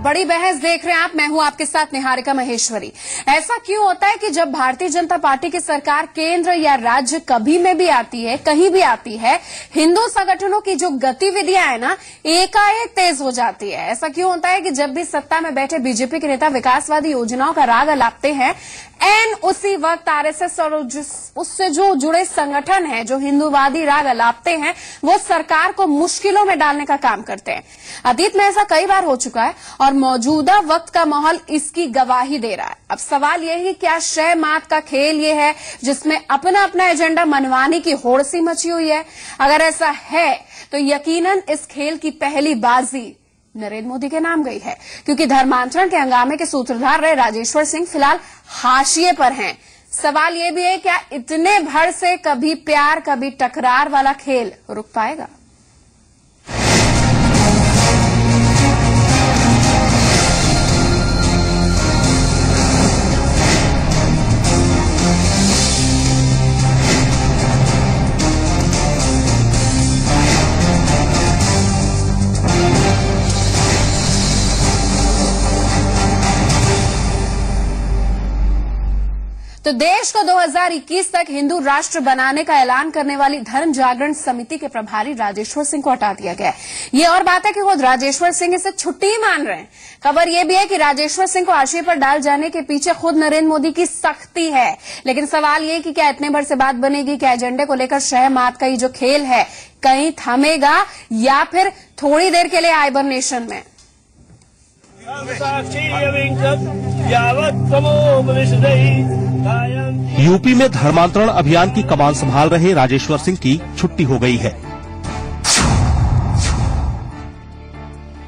बड़ी बहस देख रहे हैं आप। मैं हूं आपके साथ निहारिका महेश्वरी। ऐसा क्यों होता है कि जब भारतीय जनता पार्टी की सरकार केंद्र या राज्य कभी में भी आती है, कहीं भी आती है, हिंदू संगठनों की जो गतिविधियां है ना, एकाएक तेज हो जाती है। ऐसा क्यों होता है कि जब भी सत्ता में बैठे बीजेपी के नेता विकासवादी योजनाओं का राग अलापते हैं, एन उसी वक्त आरएसएस और उससे जो जुड़े संगठन हैं, जो हिंदूवादी राग अलापते हैं, वो सरकार को मुश्किलों में डालने का काम करते हैं। अतीत में ऐसा कई बार हो चुका है और मौजूदा वक्त का माहौल इसकी गवाही दे रहा है। अब सवाल यह है, क्या शह मात का खेल ये है जिसमें अपना अपना एजेंडा मनवाने की होड़ सी मची हुई है? अगर ऐसा है तो यकीनन इस खेल की पहली बाजी नरेंद्र मोदी के नाम गई है, क्योंकि धर्मांतरण के हंगामे के सूत्रधार रहे राजेश्वर सिंह फिलहाल हाशिए पर हैं। सवाल यह भी है, क्या इतने भर से कभी प्यार कभी टकरार वाला खेल रुक पाएगा? तो देश को 2021 तक हिंदू राष्ट्र बनाने का ऐलान करने वाली धर्म जागरण समिति के प्रभारी राजेश्वर सिंह को हटा दिया गया है। ये और बात है कि खुद राजेश्वर सिंह इसे छुट्टी ही मान रहे हैं। खबर यह भी है कि राजेश्वर सिंह को हाशिए पर डाल जाने के पीछे खुद नरेंद्र मोदी की सख्ती है। लेकिन सवाल ये कि क्या इतने भर से बात बनेगी? क्या एजेंडे को लेकर शह मात का ये जो खेल है कहीं थमेगा या फिर थोड़ी देर के लिए हाइबरनेशन में? यूपी में धर्मांतरण अभियान की कमान संभाल रहे राजेश्वर सिंह की छुट्टी हो गई है।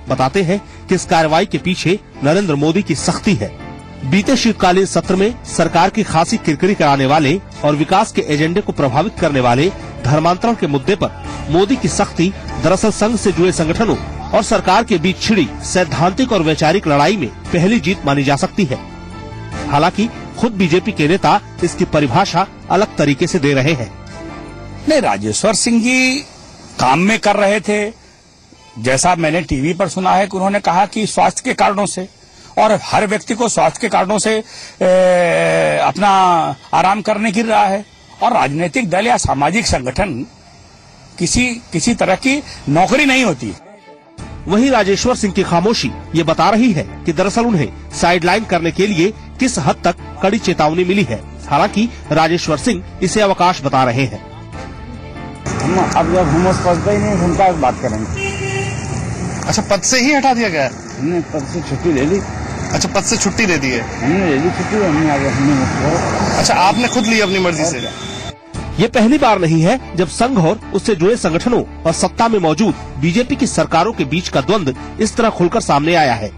बताते हैं कि इस कार्रवाई के पीछे नरेंद्र मोदी की सख्ती है। बीते शीतकालीन सत्र में सरकार की खासी किरकिरी कराने वाले और विकास के एजेंडे को प्रभावित करने वाले धर्मांतरण के मुद्दे पर मोदी की सख्ती दरअसल संघ से जुड़े संगठनों और सरकार के बीच छिड़ी सैद्धांतिक और वैचारिक लड़ाई में पहली जीत मानी जा सकती है। हालांकि खुद बीजेपी के नेता इसकी परिभाषा अलग तरीके से दे रहे हैं। नहीं, राजेश्वर सिंह जी काम में कर रहे थे। जैसा मैंने टीवी पर सुना है कि उन्होंने कहा कि स्वास्थ्य के कारणों से, और हर व्यक्ति को स्वास्थ्य के कारणों से अपना आराम करने गिर रहा है। और राजनीतिक दल या सामाजिक संगठन किसी तरह की नौकरी नहीं होती है। वहीं राजेश्वर सिंह की खामोशी ये बता रही है कि दरअसल उन्हें साइडलाइन करने के लिए किस हद तक कड़ी चेतावनी मिली है। हालांकि राजेश्वर सिंह इसे अवकाश बता रहे हैं। अब जब हम उस पद पे नहीं, उनका बात करेंगे। अच्छा, पद से ही हटा दिया गया? हमने पद से छुट्टी ले ली। अच्छा, पद से छुट्टी दे दी है? हमने ले ली छुट्टी, हमने। अच्छा, आपने खुद ली अपनी मर्जी से? ये पहली बार नहीं है जब संघ और उससे जुड़े संगठनों और सत्ता में मौजूद बीजेपी की सरकारों के बीच का द्वंद इस तरह खुलकर सामने आया है।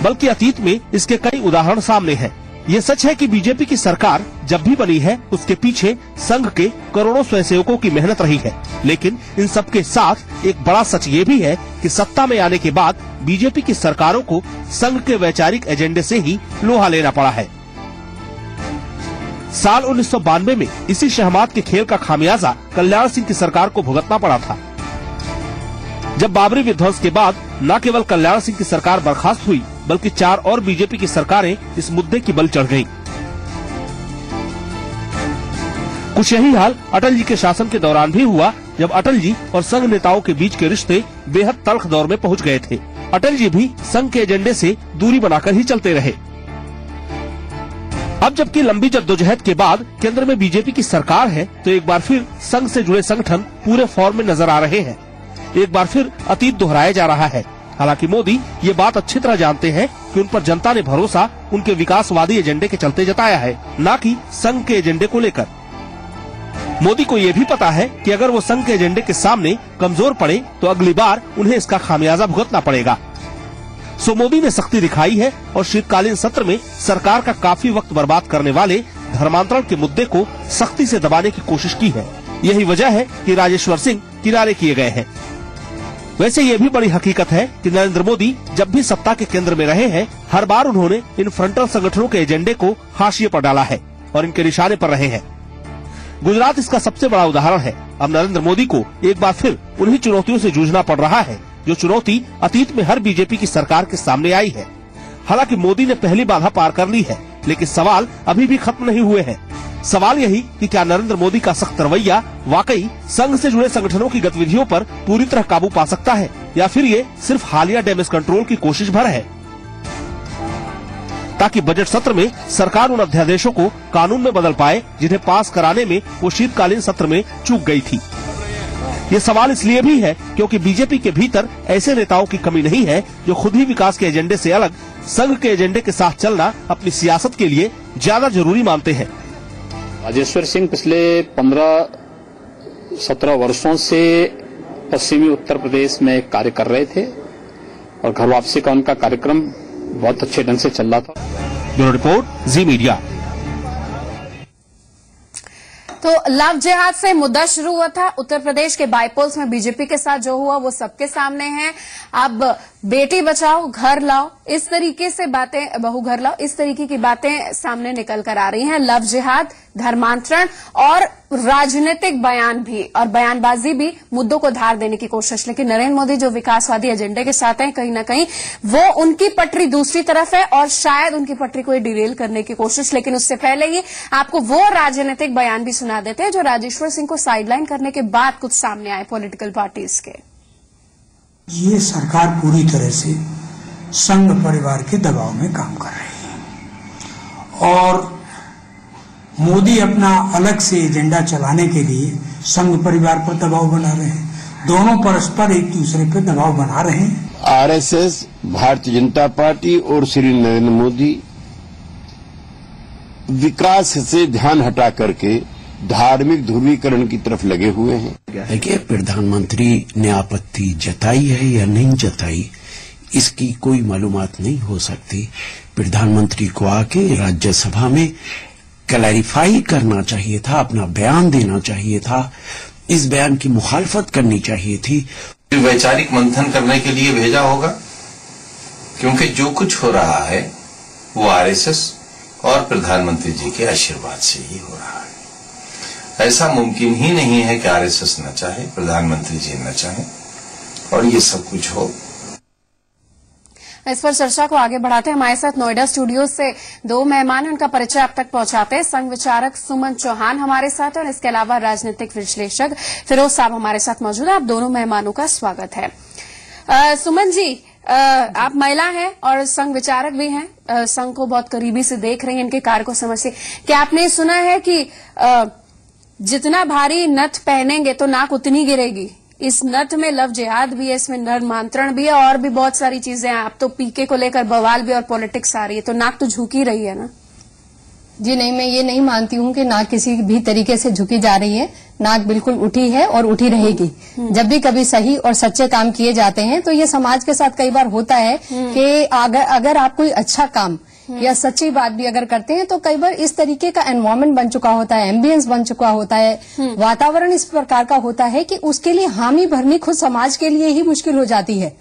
बल्कि अतीत में इसके कई उदाहरण सामने हैं। ये सच है कि बीजेपी की सरकार जब भी बनी है उसके पीछे संघ के करोड़ों स्वयंसेवकों की मेहनत रही है। लेकिन इन सब के साथ एक बड़ा सच ये भी है कि सत्ता में आने के बाद बीजेपी की सरकारों को संघ के वैचारिक एजेंडे से ही लोहा लेना पड़ा है। साल 1992 में इसी शहमात के खेल का खामियाजा कल्याण सिंह की सरकार को भुगतना पड़ा था। जब बाबरी विध्वंस के बाद न केवल कल्याण सिंह की सरकार बर्खास्त हुई, बल्कि 4 और बीजेपी की सरकारें इस मुद्दे की बल चढ़ गईं। कुछ यही हाल अटल जी के शासन के दौरान भी हुआ, जब अटल जी और संघ नेताओं के बीच के रिश्ते बेहद तल्ख दौर में पहुंच गए थे। अटल जी भी संघ के एजेंडे से दूरी बनाकर ही चलते रहे। अब जबकि लंबी जद्दोजहद के बाद केंद्र में बीजेपी की सरकार है, तो एक बार फिर संघ से जुड़े संगठन पूरे फॉर्म में नजर आ रहे हैं। एक बार फिर अतीत दोहराया जा रहा है। हालांकि मोदी ये बात अच्छी तरह जानते हैं कि उन पर जनता ने भरोसा उनके विकासवादी एजेंडे के चलते जताया है, न कि संघ के एजेंडे को लेकर। मोदी को ये भी पता है कि अगर वो संघ के एजेंडे के सामने कमजोर पड़े तो अगली बार उन्हें इसका खामियाजा भुगतना पड़ेगा। सो मोदी ने सख्ती दिखाई है और शीतकालीन सत्र में सरकार का काफी वक्त बर्बाद करने वाले धर्मांतरण के मुद्दे को सख्ती से दबाने की कोशिश की है। यही वजह है कि राजेश्वर सिंह किनारे किए गए हैं। वैसे ये भी बड़ी हकीकत है कि नरेंद्र मोदी जब भी सत्ता के केंद्र में रहे हैं, हर बार उन्होंने इन फ्रंटल संगठनों के एजेंडे को हाशिए पर डाला है और इनके निशाने पर रहे हैं। गुजरात इसका सबसे बड़ा उदाहरण है। अब नरेंद्र मोदी को एक बार फिर उन्हीं चुनौतियों से जूझना पड़ रहा है जो चुनौती अतीत में हर बीजेपी की सरकार के सामने आई है। हालांकि मोदी ने पहली बाधा पार कर ली है, लेकिन सवाल अभी भी खत्म नहीं हुए हैं। सवाल यही कि क्या नरेंद्र मोदी का सख्त रवैया वाकई संघ से जुड़े संगठनों की गतिविधियों पर पूरी तरह काबू पा सकता है, या फिर ये सिर्फ हालिया डैमेज कंट्रोल की कोशिश भर है, ताकि बजट सत्र में सरकार उन अध्यादेशों को कानून में बदल पाए जिन्हें पास कराने में वो शीतकालीन सत्र में चूक गई थी। ये सवाल इसलिए भी है क्योंकि बीजेपी के भीतर ऐसे नेताओं की कमी नहीं है जो खुद ही विकास के एजेंडे से अलग संघ के एजेंडे के साथ चलना अपनी सियासत के लिए ज्यादा जरूरी मानते हैं। राजेश्वर सिंह पिछले 15-17 वर्षों से पश्चिमी उत्तर प्रदेश में कार्य कर रहे थे और घर वापसी का उनका कार्यक्रम बहुत अच्छे ढंग से चल रहा था। ब्यूरो रिपोर्ट, जी मीडिया। तो लव जिहाद से मुद्दा शुरू हुआ था। उत्तर प्रदेश के बाईपोल्स में बीजेपी के साथ जो हुआ वो सबके सामने है। अब बेटी बचाओ घर लाओ, इस तरीके से बातें, बहू घर लाओ, इस तरीके की बातें सामने निकल कर आ रही हैं। लव जिहाद, धर्मांतरण और राजनीतिक बयान भी और बयानबाजी भी मुद्दों को धार देने की कोशिश। लेकिन नरेंद्र मोदी जो विकासवादी एजेंडे के साथ हैं, कहीं न कहीं वो उनकी पटरी दूसरी तरफ है और शायद उनकी पटरी को डिरेल करने की कोशिश। लेकिन उससे पहले ही आपको वो राजनीतिक बयान भी सुना देते हैं जो राजेश्वर सिंह को साइडलाइन करने के बाद कुछ सामने आए पॉलिटिकल पार्टीज के। ये सरकार पूरी तरह से संघ परिवार के दबाव में काम कर रही है और मोदी अपना अलग से एजेंडा चलाने के लिए संघ परिवार पर दबाव बना रहे हैं। दोनों परस्पर एक दूसरे पर दबाव बना रहे हैं। आरएसएस, भारतीय जनता पार्टी और श्री नरेंद्र मोदी विकास से ध्यान हटा करके धार्मिक ध्रुवीकरण की तरफ लगे हुए हैं। देखिए, प्रधानमंत्री ने आपत्ति जताई है या नहीं जताई, इसकी कोई मालूमात नहीं हो सकती। प्रधानमंत्री को आके राज्यसभा में क्लैरिफाई करना चाहिए था, अपना बयान देना चाहिए था, इस बयान की मुखालफत करनी चाहिए थी। वैचारिक मंथन करने के लिए भेजा होगा, क्योंकि जो कुछ हो रहा है वो आरएसएस और प्रधानमंत्री जी के आशीर्वाद से ही हो रहा है। ऐसा मुमकिन ही नहीं है कि आरएसएस न चाहे, प्रधानमंत्री जी न चाहे और ये सब कुछ हो। इस पर चर्चा को आगे बढ़ाते हैं। हमारे साथ नोएडा स्टूडियो से दो मेहमान, उनका परिचय अब तक पहुंचाते हैं। संघ विचारक सुमन चौहान हमारे साथ और इसके अलावा राजनीतिक विश्लेषक फिरोज साहब हमारे साथ मौजूद है। आप दोनों मेहमानों का स्वागत है। सुमन जी, आप महिला हैं और संघ विचारक भी हैं, संघ को बहुत करीबी से देख रही हैं, इनके कार्य को समझते। क्या आपने सुना है कि जितना भारी नथ पहनेंगे तो नाक उतनी गिरेगी? इस नथ में लव जिहाद भी है, इसमें धर्मांतरण भी है और भी बहुत सारी चीजें हैं। आप तो पीके को लेकर बवाल भी और पॉलिटिक्स आ रही है, तो नाक तो झुकी रही है ना? जी नहीं, मैं ये नहीं मानती हूँ कि नाक किसी भी तरीके से झुकी जा रही है। नाक बिल्कुल उठी है और उठी रहेगी। जब भी कभी सही और सच्चे काम किए जाते हैं तो ये समाज के साथ कई बार होता है कि अगर आप कोई अच्छा काम या सच्ची बात भी अगर करते हैं तो कई बार इस तरीके का एनवायरमेंट बन चुका होता है, एम्बियंस बन चुका होता है, वातावरण इस प्रकार का होता है कि उसके लिए हामी भरनी खुद समाज के लिए ही मुश्किल हो जाती है।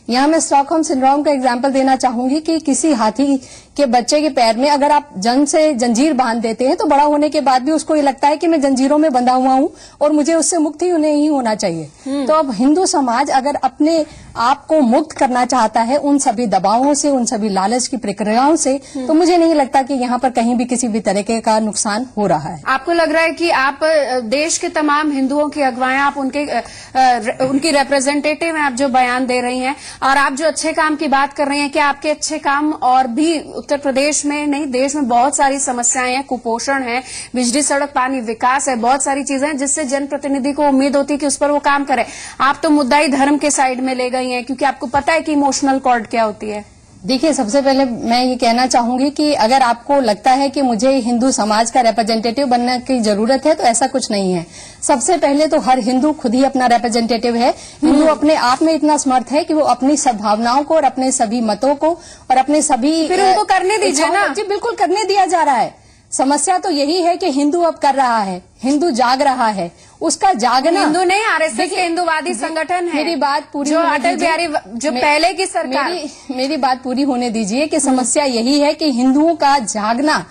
यहाँ मैं स्टॉकहोम सिंड्रोम का एग्जाम्पल देना चाहूंगी कि किसी हाथी के बच्चे के पैर में अगर आप जंग से जंजीर बांध देते हैं तो बड़ा होने के बाद भी उसको ये लगता है कि मैं जंजीरों में बंधा हुआ हूँ और मुझे उससे मुक्ति नहीं होना चाहिए। तो अब हिंदू समाज अगर अपने आप को मुक्त करना चाहता है उन सभी दबावों से, उन सभी लालच की प्रक्रियाओं से, तो मुझे नहीं लगता कि यहाँ पर कहीं भी किसी भी तरीके का नुकसान हो रहा है। आपको लग रहा है कि आप देश के तमाम हिंदुओं की अगुवाएं, आप उनकी रिप्रेजेंटेटिव हैं, आप जो बयान दे रही हैं और आप जो अच्छे काम की बात कर रही हैं, क्या आपके अच्छे काम और भी उत्तर प्रदेश में नहीं, देश में बहुत सारी समस्याएं हैं, कुपोषण है, बिजली सड़क पानी विकास है, बहुत सारी चीजें हैं जिससे जनप्रतिनिधि को उम्मीद होती है कि उस पर वो काम करे। आप तो मुद्दा ही धर्म के साइड में ले गई हैं क्योंकि आपको पता है कि इमोशनल कॉर्ड क्या होती है। देखिए, सबसे पहले मैं ये कहना चाहूंगी कि अगर आपको लगता है कि मुझे हिंदू समाज का रिप्रेजेंटेटिव बनने की जरूरत है तो ऐसा कुछ नहीं है। सबसे पहले तो हर हिंदू खुद ही अपना रिप्रेजेंटेटिव है। हिंदू अपने आप में इतना समर्थ है कि वो अपनी सद्भावनाओं को और अपने सभी मतों को और अपने सभी, फिर उनको करने दीजिए ना। जी बिल्कुल, करने दिया जा रहा है। समस्या तो यही है कि हिंदू अब कर रहा है, हिंदू जाग रहा है। उसका जागना, हिंदू नहीं, आरएसएस के हिंदुवादी संगठन है। मेरी बात पूरी, जो अटल बिहारी, जो पहले की सरकार, मेरी बात पूरी होने दीजिए कि समस्या यही है कि हिंदुओं का जागना,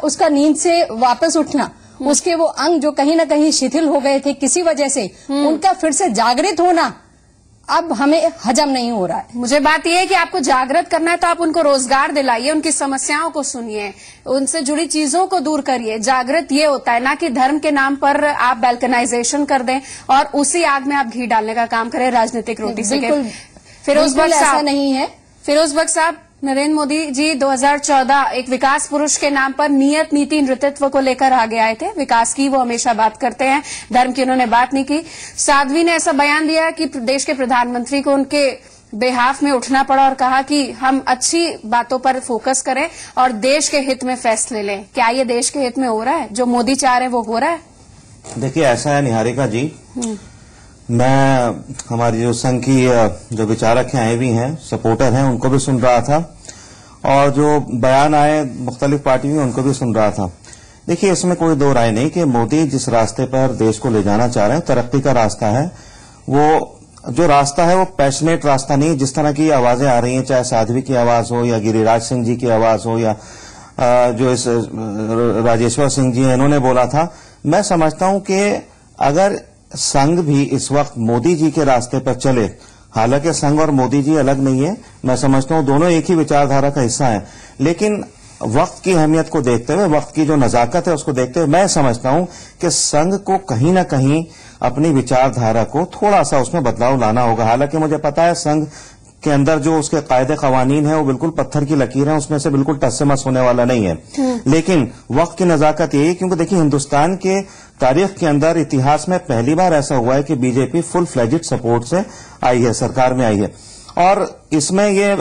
उसका नींद से वापस उठना, उसके वो अंग जो कहीं न कहीं शिथिल हो गए थे किसी वजह से, उनका फिर से जागृत होना, अब हमें हजम नहीं हो रहा है। मुझे बात यह है कि आपको जागृत करना है तो आप उनको रोजगार दिलाइए, उनकी समस्याओं को सुनिए, उनसे जुड़ी चीजों को दूर करिए। जागृत ये होता है, ना कि धर्म के नाम पर आप बैल्कनाइजेशन कर दें और उसी आग में आप घी डालने का काम करें राजनीतिक रोटी से। फिरोज बख्श ऐसा नहीं है। फिरोज बख्श साहब, नरेंद्र मोदी जी 2014 एक विकास पुरुष के नाम पर नियत नीति नेतृत्व को लेकर आगे आए थे। विकास की वो हमेशा बात करते हैं, धर्म की उन्होंने बात नहीं की। साध्वी ने ऐसा बयान दिया कि देश के प्रधानमंत्री को उनके बेहाफ में उठना पड़ा और कहा कि हम अच्छी बातों पर फोकस करें और देश के हित में फैसले लें। क्या ये देश के हित में हो रहा है? जो मोदी चाह रहे हैं वो हो रहा है? देखिए, ऐसा है निहारिका जी, मैं हमारी जो संघ की जो विचारक हैं, आए भी हैं, सपोर्टर हैं, उनको भी सुन रहा था और जो बयान आए मुख्तलिफ पार्टी में उनको भी सुन रहा था। देखिए, इसमें कोई दो राय नहीं कि मोदी जिस रास्ते पर देश को ले जाना चाह रहे हैं, तरक्की का रास्ता है। वो जो रास्ता है वो पैशनेट रास्ता नहीं। जिस तरह की आवाजें आ रही हैं, चाहे साध्वी की आवाज हो या गिरिराज सिंह जी की आवाज हो या जो इस राजेश्वर सिंह जी हैं, इन्होंने बोला था, मैं समझता हूं कि अगर संघ भी इस वक्त मोदी जी के रास्ते पर चले, हालांकि संघ और मोदी जी अलग नहीं है, मैं समझता हूं दोनों एक ही विचारधारा का हिस्सा है, लेकिन वक्त की अहमियत को देखते हुए, वक्त की जो नजाकत है उसको देखते हुए मैं समझता हूं कि संघ को कहीं न कहीं अपनी विचारधारा को थोड़ा सा उसमें बदलाव लाना होगा। हालांकि मुझे पता है संघ के अंदर जो उसके कायदे कवानीन है वो बिल्कुल पत्थर की लकीर है, उसमें से बिल्कुल टस से मस होने वाला नहीं है। लेकिन वक्त की नजाकत यही, क्योंकि देखिए हिंदुस्तान के तारीख के अंदर इतिहास में पहली बार ऐसा हुआ है कि बीजेपी फुल फ्लेजेड सपोर्ट से आई है, सरकार में आई है। और इसमें ये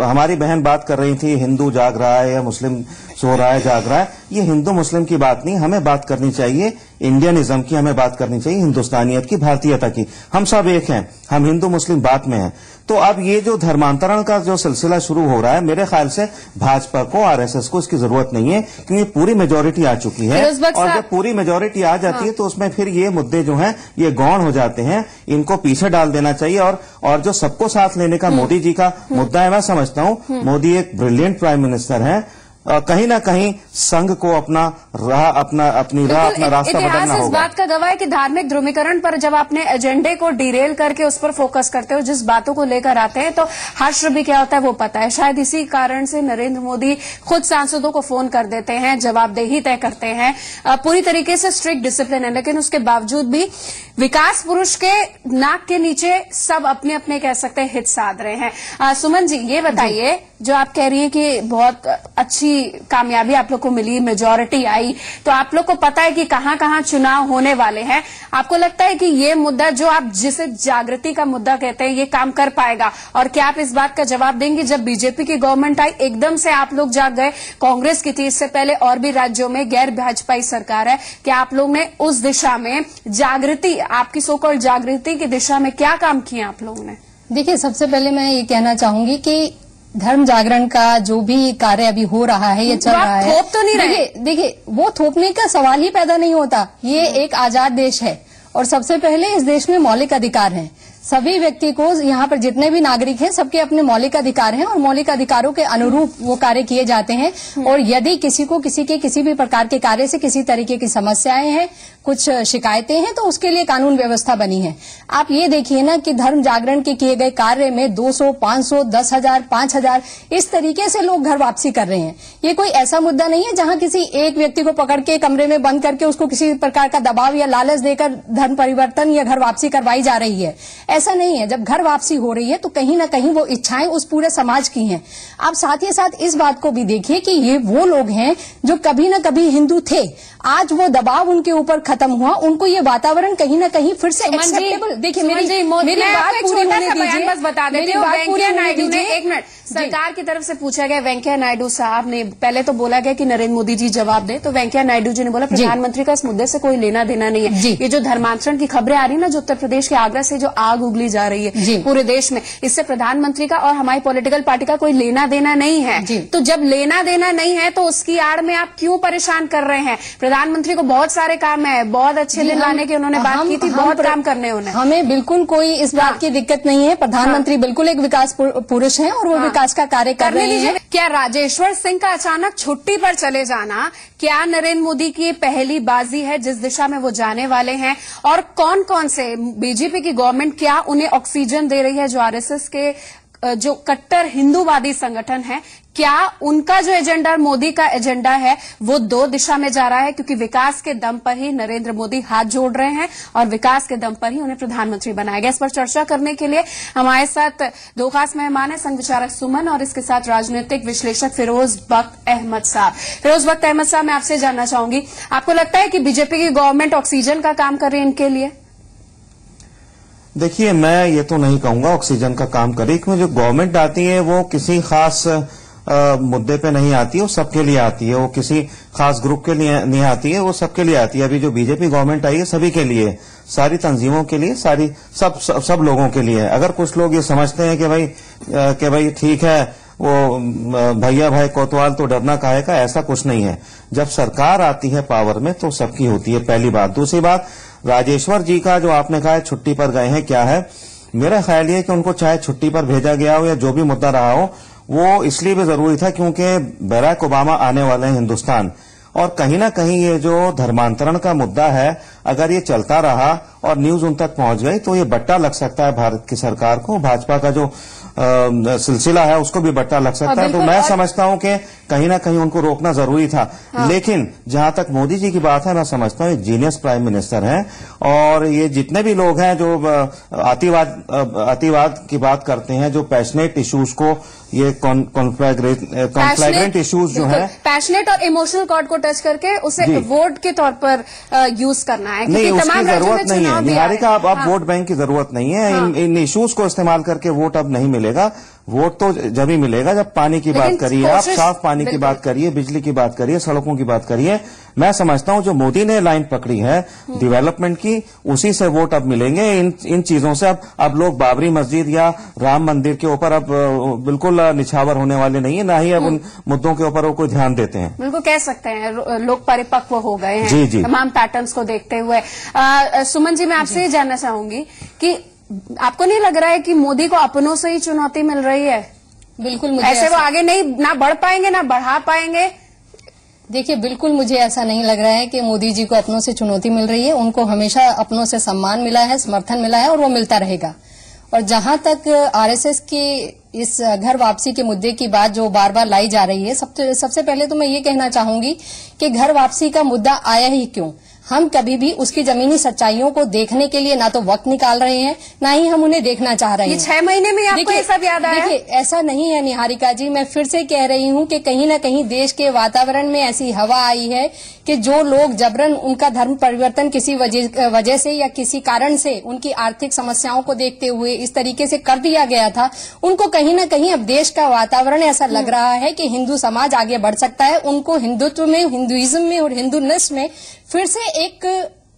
हमारी बहन बात कर रही थी, हिंदू जाग रहा है या मुस्लिम सो रहा है जाग रहा है, ये हिंदू मुस्लिम की बात नहीं, हमें बात करनी चाहिए इंडियनिज्म की, हमें बात करनी चाहिए हिंदुस्तानियत की, भारतीयता की। हम सब एक हैं, हम हिंदू मुस्लिम बात में हैं। तो अब ये जो धर्मांतरण का जो सिलसिला शुरू हो रहा है, मेरे ख्याल से भाजपा को, आरएसएस को इसकी जरूरत नहीं है, क्योंकि पूरी मेजोरिटी आ चुकी है और जब पूरी मेजोरिटी आ जाती है तो उसमें फिर ये मुद्दे जो हैं ये गौण हो जाते हैं, इनको पीछे डाल देना चाहिए। और जो सबको साथ लेने का मोदी जी का मुद्दा है, मैं समझता हूं मोदी एक ब्रिलियंट प्राइम मिनिस्टर हैं, कहीं ना कहीं संघ को अपनी राह अपना रास्ता बदलना होगा। इस बात का गवाह है कि धार्मिक ध्रुवीकरण पर जब अपने एजेंडे को डिरेल करके उस पर फोकस करते हो, जिस बातों को लेकर आते हैं, तो हर्ष भी क्या होता है वो पता है। शायद इसी कारण से नरेंद्र मोदी खुद सांसदों को फोन कर देते हैं, जवाबदेही तय करते हैं, पूरी तरीके से स्ट्रिक्ट डिसिप्लिन है। लेकिन उसके बावजूद भी विकास पुरुष के नाक के नीचे सब अपने अपने कह सकते हैं हित साध रहे हैं। सुमन जी, ये बताइए, जो आप कह रही हैं कि बहुत अच्छी कामयाबी आप लोग को मिली, मेजॉरिटी आई, तो आप लोग को पता है कि कहां कहां चुनाव होने वाले हैं। आपको लगता है कि ये मुद्दा जो आप जिसे जागृति का मुद्दा कहते हैं, ये काम कर पाएगा? और क्या आप इस बात का जवाब देंगे, जब बीजेपी की गवर्नमेंट आई एकदम से आप लोग जाग गए, कांग्रेस की थी इससे पहले और भी राज्यों में गैर भाजपाई सरकार है, क्या आप लोग ने उस दिशा में जागृति, आपकी सोकॉल्ड जागृति की दिशा में क्या काम किया आप लोगों ने? देखिए, सबसे पहले मैं ये कहना चाहूंगी कि धर्म जागरण का जो भी कार्य अभी हो रहा है, ये चल रहा है, थोप तो नहीं रहे। देखिए वो थोपने का सवाल ही पैदा नहीं होता। ये एक आजाद देश है और सबसे पहले इस देश में मौलिक अधिकार हैं। सभी व्यक्ति को, यहाँ पर जितने भी नागरिक हैं, सबके अपने मौलिक अधिकार हैं और मौलिक अधिकारों के अनुरूप वो कार्य किए जाते हैं। और यदि किसी को किसी भी प्रकार के कार्य से किसी तरीके की समस्याएं हैं, कुछ शिकायतें हैं, तो उसके लिए कानून व्यवस्था बनी है। आप ये देखिए ना कि धर्म जागरण के किए गए कार्य में 200, 500, 10,000, 5,000 इस तरीके से लोग घर वापसी कर रहे हैं। ये कोई ऐसा मुद्दा नहीं है जहां किसी एक व्यक्ति को पकड़ के कमरे में बंद करके उसको किसी प्रकार का दबाव या लालच देकर धर्म परिवर्तन या घर वापसी करवाई जा रही है। ऐसा नहीं है। जब घर वापसी हो रही है तो कहीं ना कहीं वो इच्छाएं उस पूरे समाज की हैं। आप साथ ही साथ इस बात को भी देखिए कि ये वो लोग हैं जो कभी ना कभी हिंदू थे, आज वो दबाव उनके ऊपर खत्म हुआ, उनको ये वातावरण कहीं ना कहीं फिर से एक्सेप्टेबल। देखिए मेरी बात पूरी होने दीजिए, बस बता देती हूँ। वेंकैया नायडू ने, एक मिनट, सरकार की तरफ से पूछा गया, वेंकैया नायडू साहब ने, पहले तो बोला गया कि नरेंद्र मोदी जी जवाब दे, तो वेंकैया नायडू जी ने बोला प्रधानमंत्री का इस मुद्दे से कोई लेना देना नहीं है। ये जो धर्मांतरण की खबरें आ रही है ना, जो उत्तर प्रदेश के आगरा से जो आग उगली जा रही है पूरे देश में, इससे प्रधानमंत्री का और हमारी पॉलिटिकल पार्टी का कोई लेना देना नहीं है। तो जब लेना देना नहीं है तो उसकी आड़ में आप क्यों परेशान कर रहे हैं? प्रधानमंत्री को बहुत सारे काम है, बहुत अच्छे दिन लाने की उन्होंने बात की थी, बहुत काम करने उन्हें। हमें बिल्कुल कोई इस बात की दिक्कत नहीं है। प्रधानमंत्री बिल्कुल एक विकास पुरुष हैं और वो विकास का कार्य कर रहे हैं। क्या राजेश्वर सिंह का अचानक छुट्टी पर चले जाना क्या नरेंद्र मोदी की पहली बाजी है जिस दिशा में वो जाने वाले हैं? और कौन कौन से बीजेपी की गवर्नमेंट क्या क्या उन्हें ऑक्सीजन दे रही है जो आरएसएस के जो कट्टर हिंदूवादी संगठन है? क्या उनका जो एजेंडा मोदी का एजेंडा है वो दो दिशा में जा रहा है? क्योंकि विकास के दम पर ही नरेंद्र मोदी हाथ जोड़ रहे हैं और विकास के दम पर ही उन्हें प्रधानमंत्री बनाया गया। इस पर चर्चा करने के लिए हमारे साथ दो खास मेहमान हैं, संघ विचारक सुमन और इसके साथ राजनीतिक विश्लेषक फिरोज बख्त अहमद साहब। फिरोज बख्त अहमद साहब, मैं आपसे जानना चाहूंगी, आपको लगता है कि बीजेपी की गवर्नमेंट ऑक्सीजन का काम कर रही है इनके लिए? देखिए, मैं ये तो नहीं कहूंगा ऑक्सीजन का काम करे, क्योंकि जो गवर्नमेंट आती है वो किसी खास मुद्दे पे नहीं आती है, वो सबके लिए आती है। वो किसी खास ग्रुप के लिए नहीं आती है, वो सबके लिए आती है। अभी जो बीजेपी गवर्नमेंट आई है सभी के लिए, सारी तंजीमों के लिए, सारी सब लोगों के लिए। अगर कुछ लोग ये समझते हैं कि भाई ठीक है, वो भैया भाई कोतवाल तो डरना काहे का, ऐसा कुछ नहीं है। जब सरकार आती है पावर में तो सबकी होती है, पहली बात। दूसरी बात, राजेश्वर जी का जो आपने कहा है छुट्टी पर गए हैं, क्या है, मेरा ख्याल ये कि उनको चाहे छुट्टी पर भेजा गया हो या जो भी मुद्दा रहा हो, वो इसलिए भी जरूरी था क्योंकि बराक ओबामा आने वाले हैं हिंदुस्तान, और कहीं ना कहीं ये जो धर्मांतरण का मुद्दा है, अगर ये चलता रहा और न्यूज उन तक पहुंच गई तो ये बट्टा लग सकता है भारत की सरकार को, भाजपा का जो सिलसिला है उसको भी बट्टा लग सकता है। तो मैं समझता हूं कि कहीं ना कहीं उनको रोकना जरूरी था। लेकिन जहां तक मोदी जी की बात है, मैं समझता हूं एक जीनियस प्राइम मिनिस्टर हैं, और ये जितने भी लोग हैं जो अतिवाद की बात करते हैं, जो पैशनेट इश्यूज को, ये कॉन्फ्लैग्रेंट इश्यूज जो है, पैशनेट और इमोशनल कॉर्ड को टच करके उसे वोट के तौर पर यूज करना है, नहीं, उसकी जरूरत नहीं है निहारिका। अब वोट बैंक की जरूरत नहीं है। इन इश्यूज को इस्तेमाल करके वोट अब नहीं मिलेगा। वोट तो जब ही मिलेगा जब पानी की बात करिए, आप साफ पानी की बात करिए, बिजली की बात करिए, सड़कों की बात करिए। मैं समझता हूं जो मोदी ने लाइन पकड़ी है डेवलपमेंट की, उसी से वोट अब मिलेंगे। इन चीजों से अब लोग बाबरी मस्जिद या राम मंदिर के ऊपर अब बिल्कुल निछावर होने वाले नहीं है, ना ही अब उन मुद्दों के ऊपर वो कोई ध्यान देते हैं। बिल्कुल कह सकते हैं लोग परिपक्व हो गए हैं जी, जी। तमाम पैटर्न्स को देखते हुए। सुमन जी, मैं आपसे ये जानना चाहूंगी कि आपको नहीं लग रहा है कि मोदी को अपनों से ही चुनौती मिल रही है? बिल्कुल, मुझे ऐसे वो आगे नहीं ना बढ़ पाएंगे ना बढ़ा पाएंगे। देखिए, बिल्कुल मुझे ऐसा नहीं लग रहा है कि मोदी जी को अपनों से चुनौती मिल रही है। उनको हमेशा अपनों से सम्मान मिला है, समर्थन मिला है और वो मिलता रहेगा। और जहां तक आरएसएस की इस घर वापसी के मुद्दे की बात जो बार बार लाई जा रही है, सबसे पहले तो मैं ये कहना चाहूंगी कि घर वापसी का मुद्दा आया ही क्यों? हम कभी भी उसकी जमीनी सच्चाइयों को देखने के लिए ना तो वक्त निकाल रहे हैं, ना ही हम उन्हें देखना चाह रहे हैं। ये 6 महीने में आपको ये सब याद आया? देखिए, ऐसा नहीं है निहारिका जी, मैं फिर से कह रही हूं कि कहीं ना कहीं देश के वातावरण में ऐसी हवा आई है कि जो लोग जबरन उनका धर्म परिवर्तन किसी वजह से या किसी कारण से उनकी आर्थिक समस्याओं को देखते हुए इस तरीके से कर दिया गया था, उनको कहीं ना कहीं अब देश का वातावरण ऐसा लग रहा है कि हिंदू समाज आगे बढ़ सकता है। उनको हिंदुत्व में, हिंदुइज्म में और हिंदुनेस में फिर से एक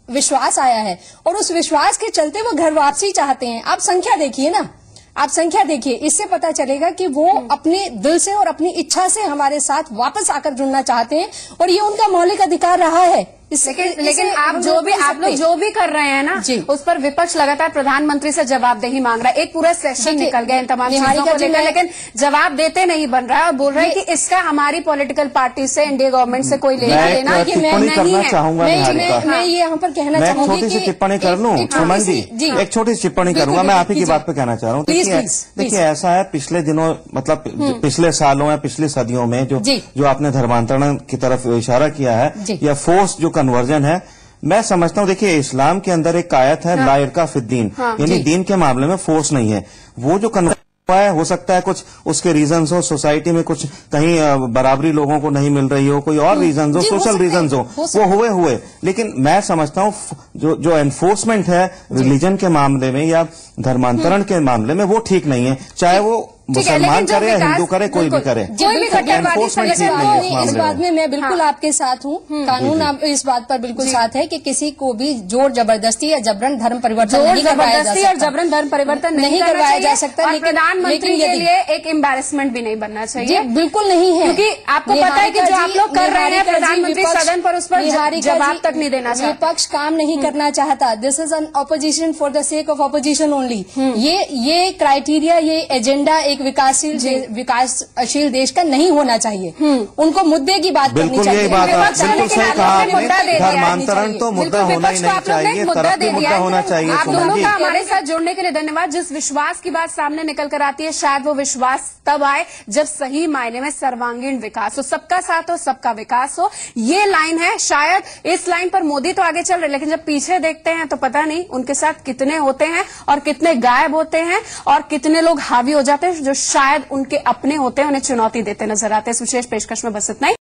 विश्वास आया है और उस विश्वास के चलते वो घर वापसी चाहते हैं। आप संख्या देखिए ना, आप संख्या देखिए, इससे पता चलेगा कि वो अपने दिल से और अपनी इच्छा से हमारे साथ वापस आकर जुड़ना चाहते हैं और ये उनका मौलिक अधिकार रहा है। लेकिन आप लोग जो भी कर रहे हैं ना, उस पर विपक्ष लगातार प्रधानमंत्री से जवाबदेही मांग रहा है। एक पूरा सेशन निकल गया इन तमाम चीजों को लेकर, लेकिन जवाब देते नहीं बन रहा है और बोल रहे हैं कि इसका हमारी पॉलिटिकल पार्टी से, इंडिया गवर्नमेंट से कोई लेना देना ये नहीं है। मैं ये यहाँ पर कहना चाहूंगी, छोटी सी टिप्पणी कर लूं सुमन जी, एक छोटी सी टिप्पणी करूंगा। मैं आप ही की बात पे कहना चाह रहा हूँ। देखिए, ऐसा है, पिछले दिनों मतलब पिछले सालों या पिछली सदियों में जो आपने धर्मांतरण की तरफ इशारा किया है या फोर्स जो कन्वर्जन है, मैं समझता हूँ, देखिए इस्लाम के अंदर एक आयत है ला इरका फिद्दीन, यानी दीन के मामले में फोर्स नहीं है। वो जो कन्वर्जन हो सकता है कुछ उसके रीजंस हो, सोसाइटी में कुछ कहीं बराबरी लोगों को नहीं मिल रही हो, कोई और रीजंस हो, सोशल रीजंस हो, वो हुए। लेकिन मैं समझता हूँ जो एनफोर्समेंट है रिलीजन के मामले में या धर्मांतरण के मामले में, वो ठीक नहीं है। चाहे वो मुसलमान करे या हिंदू करे, कोई भी करे, इस बात में मैं बिल्कुल आपके साथ हूँ। कानून इस बात पर बिल्कुल साथ है कि किसी को भी जोर जबरदस्ती या जबरन धर्म परिवर्तन नहीं करवाया जा सकता, जबरन धर्म परिवर्तन नहीं करवाया जा सकता। लेकिन प्रधानमंत्री के लिए एक एम्बैरेसमेंट भी नहीं बनना चाहिए। बिल्कुल नहीं है, क्योंकि आपको पता है कि जो आप लोग कर रहे हैं, प्रधानमंत्री सदन पर उस पर जवाब तक नहीं देना चाहता। विपक्ष काम नहीं करना चाहता। This is an opposition for the sake of opposition only. ये क्राइटेरिया, ये एजेंडा एक विकासशील देश का नहीं होना चाहिए। उनको मुद्दे की बात करनी चाहिए। यही बात बिल्कुल सही कहा आपने, धर्मांतरण तो मुद्दा होना ही नहीं चाहिए, तरक्की मुद्दा होना चाहिए। आप दोनों का हमारे साथ जुड़ने के लिए धन्यवाद। जिस विश्वास की बात सामने निकल कर आती है, शायद वो विश्वास तब आए जब सही मायने में सर्वांगीण विकास हो, सबका साथ हो, सबका विकास हो। ये लाइन है। शायद इस लाइन पर मोदी तो आगे चल रहे, लेकिन जब पीछे देखते हैं तो पता नहीं उनके साथ कितने होते हैं और कितने गायब होते हैं और कितने लोग हावी हो जाते हैं जो शायद उनके अपने होते हैं, उन्हें चुनौती देते नजर आते हैं। इस विशेष पेशकश में बस इतना ही।